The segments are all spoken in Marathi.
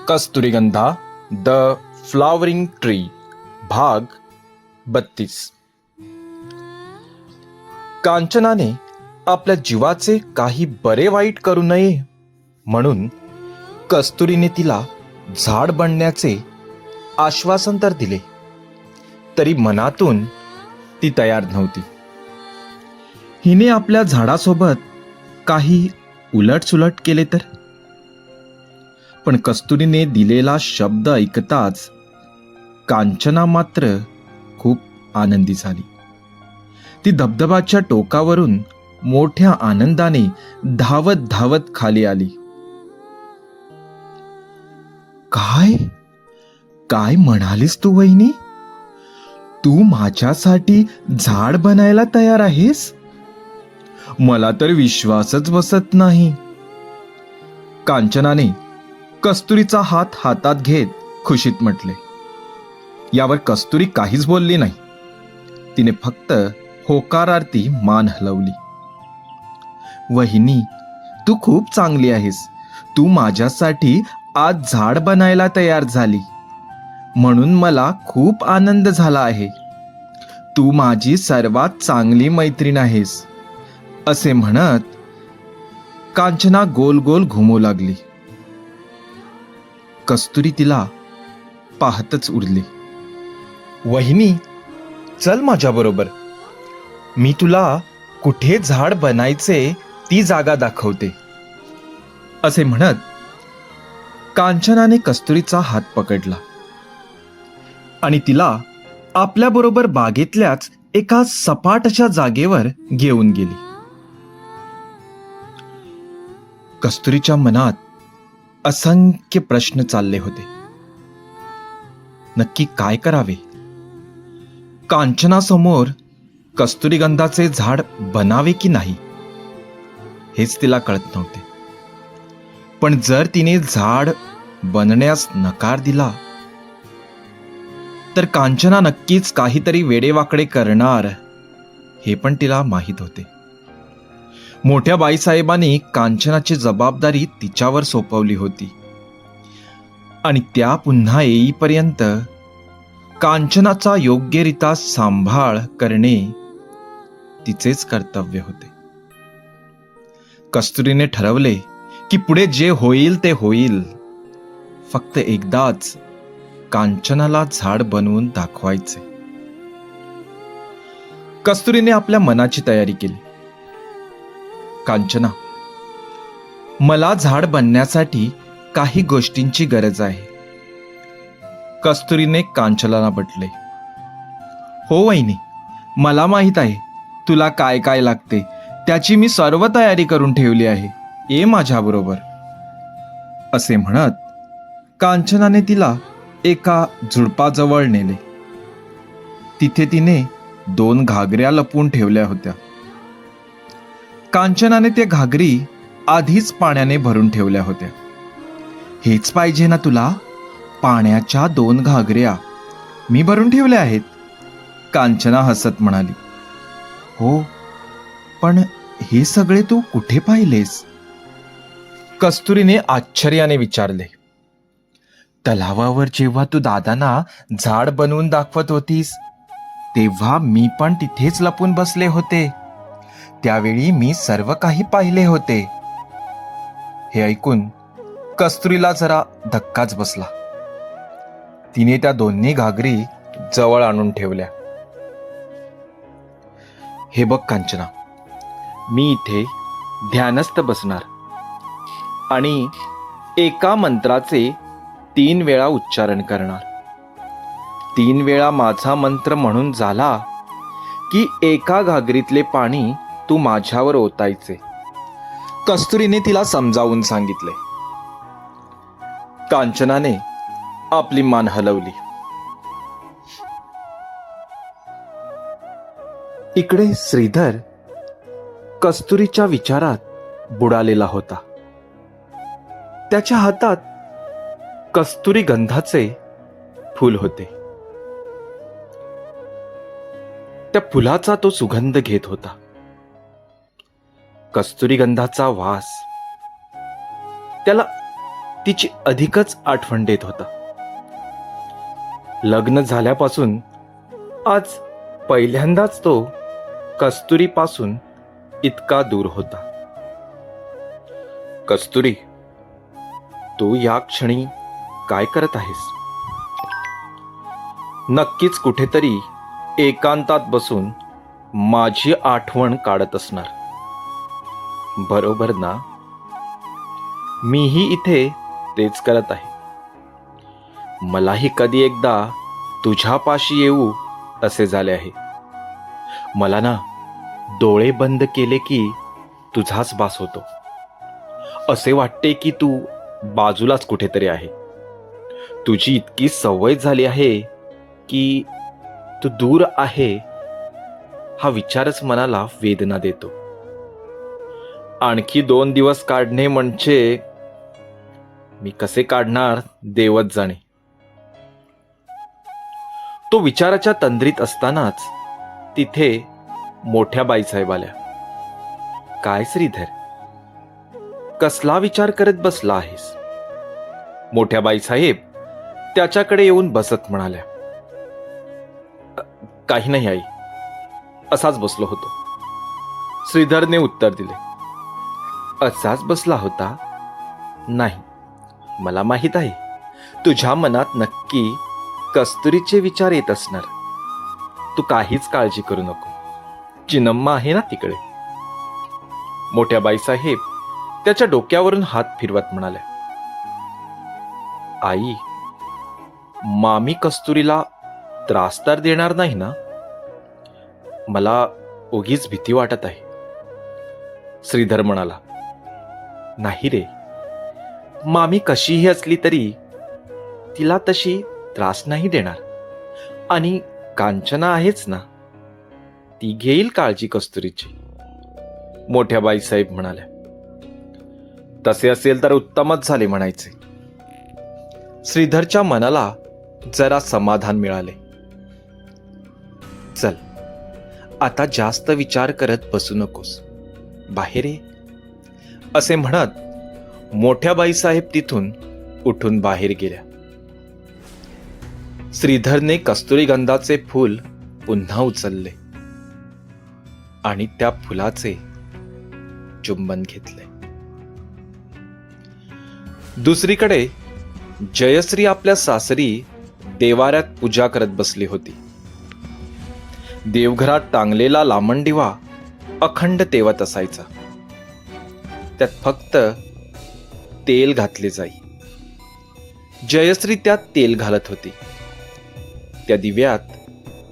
कस्तुरीगंधा द फ्लॉवरिंग ट्री भाग 32. कांचनाने आपल्या जीवाचे काही बरे वाईट करू नये म्हणून कस्तुरीने तिला झाड बनण्याचे आश्वासन तर दिले, तरी मनातून ती तयार नव्हती. हिने आपल्या झाडासोबत काही उलटसुलट केले तर. पण कस्तुरीने दिलेला शब्द ऐकताच कांचना मात्र खूप आनंदी झाली. ती धबधबाच्या टोकावरून मोठ्या आनंदाने धावत धावत खाली आली. काय काय म्हणालीस तू वहिनी? तू माझ्यासाठी झाड बनायला तयार आहेस? मला तर विश्वासच बसत नाही. कांचनाने कस्तुरीचा हात हातात घेत खुशीत म्हटले. यावर कस्तुरी काहीच बोलली नाही. तिने फक्त होकारार्थी मान हलवली. वहिनी, तू खूप चांगली आहेस. तू माझ्यासाठी आज झाड बनायला तयार झाली म्हणून मला खूप आनंद झाला आहे. तू माझी सर्वात चांगली मैत्रीण आहेस, असे म्हणत कांचना गोल गोल घुमू लागली. कस्तुरी तिला पाहतच उरली. वहिनी, चल माझ्याबरोबर. मी तुला कुठे झाड बनायचे ती जागा दाखवते, असे म्हणत कांचनाने कस्तुरीचा हात पकडला आणि तिला आपल्याबरोबर बागेतल्याच एका सपाट अशा जागेवर घेऊन गेली. कस्तुरीच्या मनात असंख्य प्रश्न चालले होते. नक्की काय करावे? कांचनासमोर कस्तुरीगंधाचे झाड बनावे की नाही हेच तिला कळत नव्हते. पण जर तिने झाड बनण्यास नकार दिला तर कांचना नक्कीच काहीतरी वेडेवाकडे करणार हे पण तिला माहीत होते. मोठ्या बाईसाहेबांनी कांचनाची जबाबदारी तिच्यावर सोपवली होती आणि त्या पुन्हा येईपर्यंत कांचनाचा योग्यरित्या सांभाळ करणे तिचेच कर्तव्य होते. कस्तुरीने ठरवले की पुढे जे होईल ते होईल, फक्त एकदाच कांचनाला झाड बनवून दाखवायचे. कस्तुरीने आपल्या मनाची तयारी केली. कांचना, मला झाड बनण्यासाठी काही गोष्टींची गरज आहे. कस्तुरीने कांचनाला म्हटले. हो वहिनी, मला माहित आहे तुला काय काय लागते. त्याची मी सर्व तयारी करून ठेवली आहे. ये माझ्याबरोबर, असे म्हणत कांचनाने तिला एका झुडपाजवळ नेले. तिथे तिने 2 घागऱ्या लपवून ठेवल्या होत्या. कांचनाने ते घागरी आधीच पाण्याने भरून ठेवल्या होत्या. हेच पाहिजे ना तुला? पाण्याच्या 2 घागऱ्या मी भरून ठेवल्या आहेत, कांचना हसत म्हणाली. हो, पण हे सगळे तू कुठे पाहिलेस? कस्तुरीने आश्चर्याने विचारले. तलावावर जेव्हा तू दादांना झाड बनवून दाखवत होतीस तेव्हा मी पण तिथेच लपून बसले होते. त्यावेळी मी सर्व काही पाहिले होते. हे ऐकून कस्तुरीला जरा धक्काच बसला. तिने त्या दोन्ही घागरी जवळ आणून ठेवल्या. हे बघ कांचना, मी इथे ध्यानस्थ बसणार आणि एका मंत्राचे 3 वेळा उच्चारण करणार. 3 वेळा माझा मंत्र म्हणून झाला की एका घागरीतले पाणी तू माझ्यावर ओतायचे, कस्तुरीने तिला समजावून सांगितले. कांचनाने आपली मान हलवली. इकडे श्रीधर कस्तुरीच्या विचारात बुडालेला होता. त्याच्या हातात कस्तुरी गंधाचे फूल होते. त्या फुलाचा तो सुगंध घेत होता. कस्तुरी गंधाचा वास त्याला तिची अधिकच आठवण देत होता. लग्न झाल्यापासून आज पहिल्यांदाच तो कस्तुरीपासून इतका दूर होता. कस्तुरी, तू या क्षणी काय करत आहेस? नक्कीच कुठेतरी एकांतात बसून माझी आठवण काढत असणार, बरोबर ना? मीही इथे तेच करत आहे. मलाही कधी एकदा तुझ्यापाशी येऊ असे झाले आहे. मला ना डोळे बंद केले की तुझाच भास होतो. असे वाटते की तू बाजूलाच कुठेतरी आहे. तुझी इतकी सवय झाली आहे की तू दूर आहे हा विचारच मनाला वेदना देतो. आणखी 2 दिवस काढणे म्हणजे मी कसे काढणार देवच जाणे. तो विचाराच्या तंद्रीत असतानाच तिथे मोठ्या बाईसाहेब आल्या. काय श्रीधर, कसला विचार करत बसला आहेस? मोठ्या बाईसाहेब त्याच्याकडे येऊन बसत म्हणाल्या. काही नाही आई, असाच बसलो होतो. श्रीधरने उत्तर दिले. असाच बसला होता? नाही, मला माहित आहे तुझ्या मनात नक्की कस्तुरीचे विचार येत असणार. तू काहीच काळजी करू नको, चिनम्मा आहे ना तिकडे. मोठ्या बाईसाहेब त्याच्या डोक्यावरून हात फिरवत म्हणाल्या. आई, मामी कस्तुरीला त्रास तर देणार नाही ना? मला उगीच भीती वाटत आहे. श्रीधर म्हणाला. नाही रे, मामी कशीही असली तरी तिला तशी त्रास नाही देणार. आणि कांचना आहेच ना, ती घेईल काळजी कस्तुरीची. मोठ्या बाईसाहेब म्हणाल्या. तसे असेल तर उत्तमच झाले म्हणायचे. श्रीधरच्या मनाला जरा समाधान मिळाले. चल, आता जास्त विचार करत बसू नकोस, बाहेर ये, असे म्हणत मोठ्या बाईसाहेब तिथून उठून बाहेर गेल्या. श्रीधरने कस्तुरीगंधाचे फूल पुन्हा उचलले आणि त्या फुलाचे चुंबन घेतले. दुसरीकडे जयश्री आपल्या सासरी देवाऱ्यात पूजा करत बसली होती. देवघरात टांगलेला लामणदिवा अखंड तेवत असायचा. त्यात फक्त तेल घातले जाई. जयश्री त्यात तेल घालत होती. त्या दिव्यात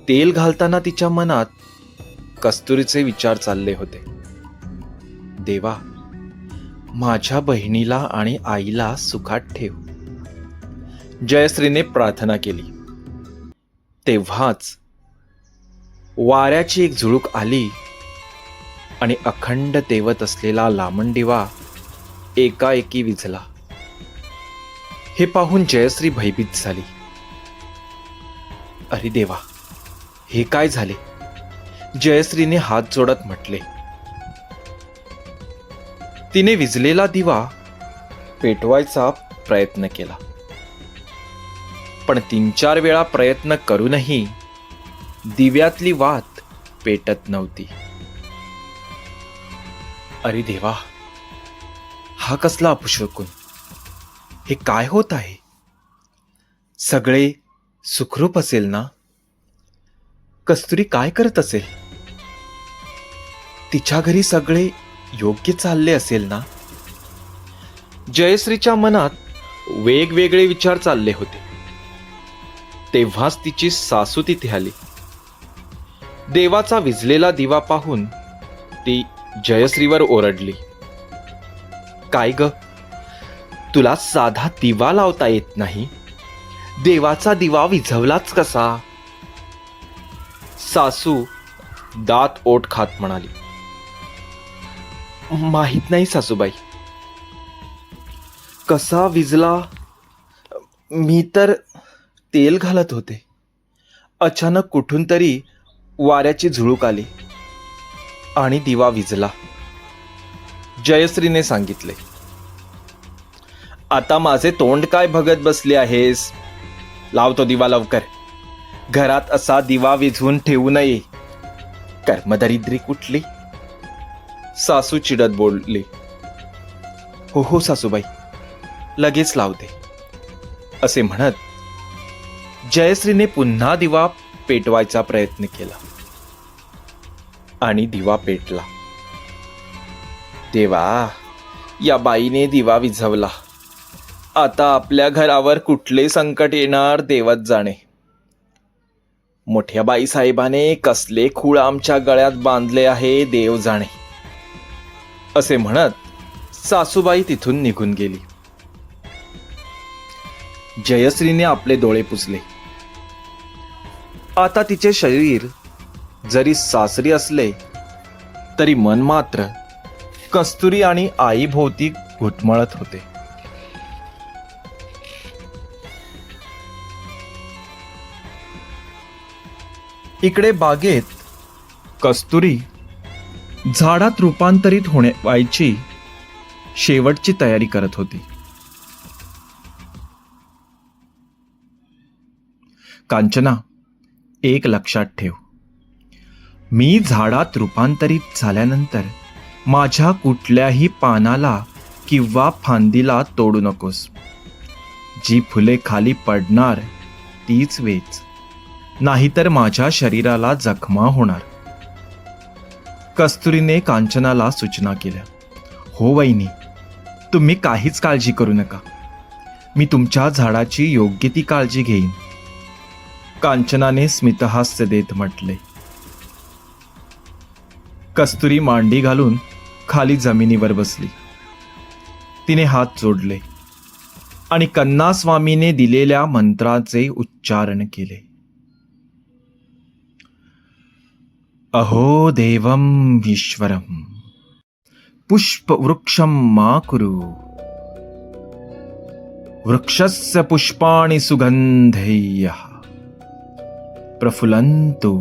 तेल घालताना तिच्या मनात कस्तुरीचे विचार चालले होते. देवा, माझ्या बहिणीला आणि आईला सुखात ठेव, जयश्रीने प्रार्थना केली. तेव्हाच वाऱ्याची एक झुळूक आली आणि अखंड तेवत असलेला लामणदिवा एकाएकी विझला. हे पाहून जयश्री भयभीत झाली. अरे देवा, हे काय झाले? जयश्रीने हात जोडत म्हटले. तिने विझलेला दिवा पेटवायचा प्रयत्न केला, पण 3-4 वेळा प्रयत्न करूनही दिव्यातली वात पेटत नव्हती. अरे देवा, हा कसला अपशकुन? हे काय होत आहे? सगळे सुखरूप असेल ना? कस्तुरी काय करत असेल? तिच्या घरी सगळे योग्य चालले असेल ना? जयश्रीच्या मनात वेगवेगळे विचार चालले होते. तेव्हाच तिची सासू तिथे आली. देवाचा विझलेला दिवा पाहून ती जयश्रीवर ओरडली. काय ग, तुला साधा दिवा लावता येत नाही? देवाचा दिवा विझवलाच कसा? सासू दात ओठ खात म्हणाली. माहित नाही सासूबाई, कसा विझला? मी तर तेल घालत होते. अचानक कुठून तरी वाऱ्याची झुळूक आली आणि दिवा विझला, जयश्रीने सांगितले. आता माझे तोंड काय बघत बसले आहेस? लावतो दिवा लवकर. घरात असा दिवा विझवून ठेवू नये. कर्मदरिद्री कुठली? सासू चिडत बोलली. हो हो सासूबाई, लगेच लावते, असे म्हणत जयश्रीने पुन्हा दिवा पेटवायचा प्रयत्न केला आणि दिवा पेटला. देवा, या बाईने दिवा विझवला. आता आपल्या घरावर कुठले संकट येणार देवच जाणे. मोठ्या बाई साहेबाने कसले खूळ आमच्या गळ्यात बांधले आहे देव जाणे, असे म्हणत सासूबाई तिथून निघून गेली. जयश्रीने आपले डोळे पुसले. आता तिचे शरीर जरी सासरी असले तरी मन मात्र कस्तुरी आणि आईभोवती घुटमळत होते. इकडे बागेत कस्तुरी झाडात रूपांतरित व्हायची शेवटची तयारी करत होती. कांचना, एक लक्षात ठेव, मी झाडात रूपांतरित झाल्यानंतर माझ्या कुठल्याही पानाला किंवा फांदीला तोडू नकोस. जी फुले खाली पडणार तीच वेच, नाहीतर माझ्या शरीराला जखमा होणार. कस्तुरीने कांचनाला सूचना केल्या. हो वहिनी, तुम्ही काहीच काळजी करू नका. मी तुमच्या झाडाची योग्य ती काळजी घेईन, कांचनाने स्मितहास्य देत म्हटले. कस्तुरी मांडी घालून खाली जमिनीवर बसली. तिने हात जोडले आणि कन्नास्वामीने दिलेल्या मंत्राचे उच्चारण केले. अहो देवं ईश्वरं पुष्पवृक्षं मा कुरु, वृक्षस्य पुष्पाणि सुगन्धैः प्रफुल्लन्तु,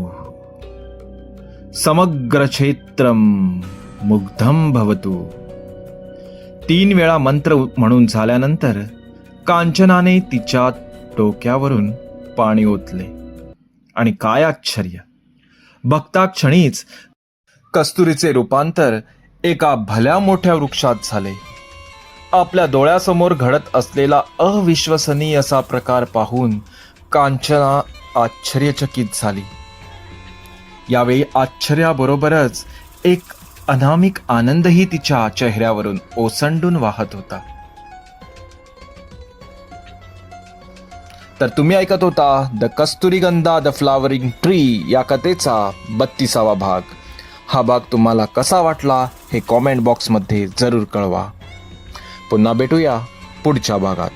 समग्र क्षेत्रं मुग्धं भवतु. 3 वेळा मंत्र म्हणून झाल्यानंतर कांचनाने तिच्या डोक्यावरून पाणी ओतले आणि काय आश्चर्य, बघता क्षणीच कस्तुरीचे रूपांतर एका भल्या मोठ्या वृक्षात झाले. आपल्या डोळ्यासमोर घडत असलेला अविश्वसनीय असा प्रकार पाहून कांचना आश्चर्यचकित झाली. यावेळी आश्चर्याबरोबरच एक अनामिक आनंदही तिच्या चेहऱ्यावरून ओसंडून वाहत होता. तर तुम्ही ऐकत होता द कस्तुरीगंधा द फ्लावरिंग ट्री या कथेचा 32वा भाग. हा भाग तुम्हाला कसा वाटला हे कॉमेंट बॉक्समध्ये जरूर कळवा. पुन्हा भेटूया पुढच्या भागात.